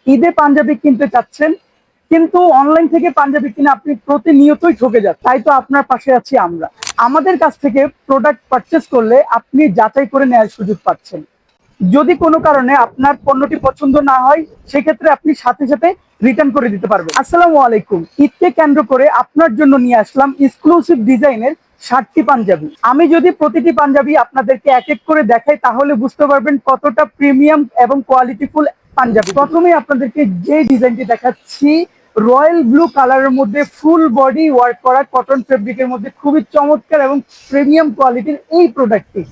ঈদে পাঞ্জাবি কিনতে চাচ্ছেন, কিন্তু অনলাইন থেকে পাঞ্জাবি কিনে আপনি প্রতিনিয়তই ঠকে যান। তাই তো আপনার পাশে আছি আমরা। আমাদের কাছ থেকে প্রোডাক্ট পারচেস করলে আপনি যাচাই করে নেওয়ার সুযোগ পাচ্ছেন। যদি কোনো কারণে আপনার পণ্যটি পছন্দ না হয়, সেক্ষেত্রে আপনি সাথে সাথে রিটার্ন করে দিতে পারবেন। আসসালামু আলাইকুম। ঈদকে কেন্দ্র করে আপনার জন্য নিয়ে আসলাম এক্সক্লুসিভ ডিজাইনের 60টি পাঞ্জাবি। আমি যদি প্রতিটি পাঞ্জাবি আপনাদেরকে এক এক করে দেখাই, তাহলে বুঝতে পারবেন কতটা প্রিমিয়াম এবং কোয়ালিটিফুল পাঞ্জাবি। প্রথমেই আপনাদেরকে যে ডিজাইনটি দেখাচ্ছি, রয়্যাল ব্লু কালারের মধ্যে ফুল বডি ওয়ার্ক করা কটন ফেব্রিকের মধ্যে খুবই চমৎকার এবং প্রিমিয়াম কোয়ালিটির এই প্রোডাক্টটি।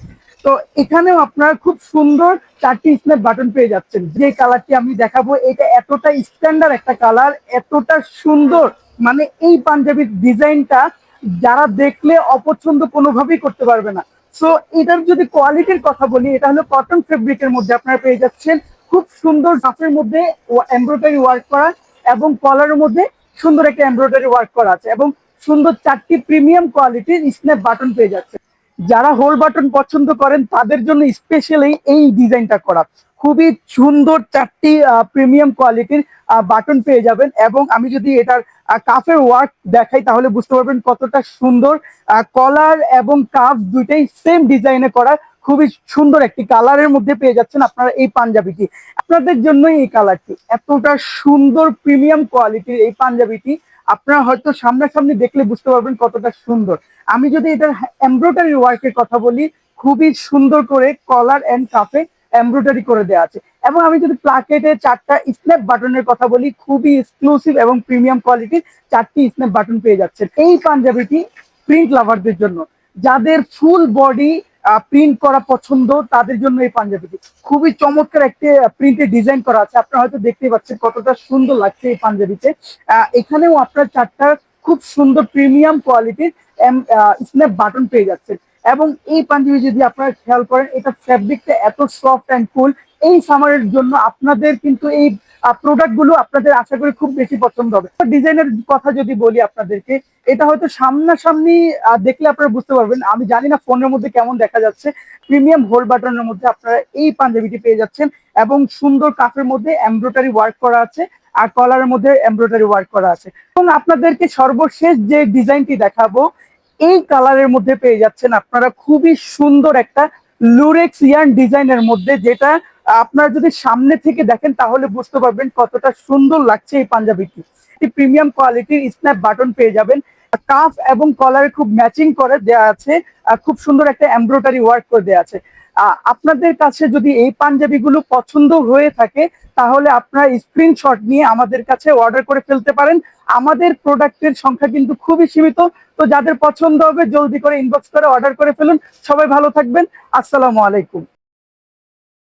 তো এখানেও আপনারা খুব সুন্দর 4টি স্ন্যাপ বাটন পেয়ে যাচ্ছেন। যে কালারটি আমি দেখাবো, এটা এতটা স্ট্যান্ডার্ড একটা কালার, এতটা সুন্দর, মানে এই পাঞ্জাবির ডিজাইনটা যারা দেখলে অপছন্দ কোনোভাবেই করতে পারবে না। সো এটার যদি কোয়ালিটির কথা বলি, এটা হলো কটন ফেব্রিকের মধ্যে আপনারা পেয়ে যাচ্ছেন খুব সুন্দর কাফের মধ্যে এমব্রয়ডারি ওয়ার্ক করা, এবং কলারের মধ্যে সুন্দর একটা এমব্রয়ডারি ওয়ার্ক করা আছে, এবং সুন্দর 4টি প্রিমিয়াম কোয়ালিটির স্ন্যাপ বাটন পেয়ে যাচ্ছে। যারা হোল বাটন পছন্দ করেন তাদের জন্য স্পেশালি এই ডিজাইনটা করা। খুবই সুন্দর 4টি প্রিমিয়াম কোয়ালিটির বাটন পেয়ে যাবেন। এবং আমি যদি এটার কাফের ওয়ার্ক দেখাই, তাহলে বুঝতে পারবেন কতটা সুন্দর। কলার এবং কাফ দুইটাই সেম ডিজাইনে করা, খুবই সুন্দর একটি কালারের মধ্যে পেয়ে যাচ্ছেন আপনারা এই পাঞ্জাবিটি। আপনাদের জন্যই এই কালারটি, এতটা সুন্দর প্রিমিয়াম কোয়ালিটির এই পাঞ্জাবিটি আপনারা হয়তো সামনাসামনি দেখলে বুঝতে পারবেন কতটা সুন্দর। আমি যদি এটার এমব্রয়ডারি ওয়ার্কের কথা বলি, খুবই সুন্দর করে কলার এন্ড কাফে এমব্রয়ডারি করে দেওয়া আছে। এবং আমি যদি প্লাকেটে 4টা স্ন্যাপ বাটনের কথা বলি, খুবই এক্সক্লুসিভ এবং প্রিমিয়াম কোয়ালিটির 4টি স্ন্যাপ বাটন পেয়ে যাচ্ছেন। এই পাঞ্জাবিটি প্রিন্ট লাভারদের জন্য, যাদের ফুল বডি প্রিন্ট করা পছন্দ, তাদের জন্য এই পাঞ্জাবিটি। খুবই চমৎকার একটি প্রিন্টের ডিজাইন করা আছে, আপনারা হয়তো দেখতেই পাচ্ছেন কতটা সুন্দর লাগছে এই পাঞ্জাবিতে। এখানেও আপনার 4টা খুব সুন্দর প্রিমিয়াম কোয়ালিটির স্ন্যাপ বাটন পেয়ে যাচ্ছেন। এবং এই পাঞ্জাবি যদি আপনারা খেয়াল করেন, এটা ফ্যাব্রিকটা এত সফট অ্যান্ড কুল। এই সামারের জন্য আপনাদের কিন্তু এই প্রোডাক্ট গুলো আপনাদের আশা করি খুব বেশি পছন্দ হবে। ডিজাইনের কথা যদি বলি আপনাদেরকে, এটা হয়তো সামনাসামনি দেখলে আপনারা বুঝতে পারবেন, আমি জানি না ফোনের মধ্যে কেমন দেখা যাচ্ছে। প্রিমিয়াম হোল বাটনের মধ্যে আপনারা এই পাঞ্জাবিটি পেয়ে যাচ্ছেন, এবং সুন্দর কাফের মধ্যে এমব্রয়ডারি ওয়ার্ক করা আছে, আর কলারের মধ্যে এমব্রয়ডারি ওয়ার্ক করা আছে। এবং আপনাদেরকে সর্বশেষ যে ডিজাইনটি দেখাবো, এই কালারের মধ্যে পেয়ে যাচ্ছেন আপনারা খুবই সুন্দর একটা লুরেক্স ইয়ার্ন ডিজাইনের মধ্যে, যেটা আপনারা যদি সামনে থেকে দেখেন তাহলে বুঝতে পারবেন কতটা সুন্দর লাগছে এই পাঞ্জাবিটি। প্রিমিয়াম কোয়ালিটির স্ন্যাপ বাটন পেয়ে যাবেন, কাফ এবং কলারে খুব ম্যাচিং করে দেওয়া আছে, খুব সুন্দর একটা এমব্রয়ডারি ওয়ার্ক করে দেওয়া আছে। আপনাদের কাছে যদি এই পাঞ্জাবিগুলো পছন্দ হয়ে থাকে, তাহলে আপনারা স্ক্রিনশট নিয়ে আমাদের কাছে অর্ডার করে ফেলতে পারেন। আমাদের প্রোডাক্টের সংখ্যা কিন্তু খুবই সীমিত, তো যাদের পছন্দ হবে জলদি করে ইনবক্স করে অর্ডার করে ফেলুন। সবাই ভালো থাকবেন। আসসালামু আলাইকুম।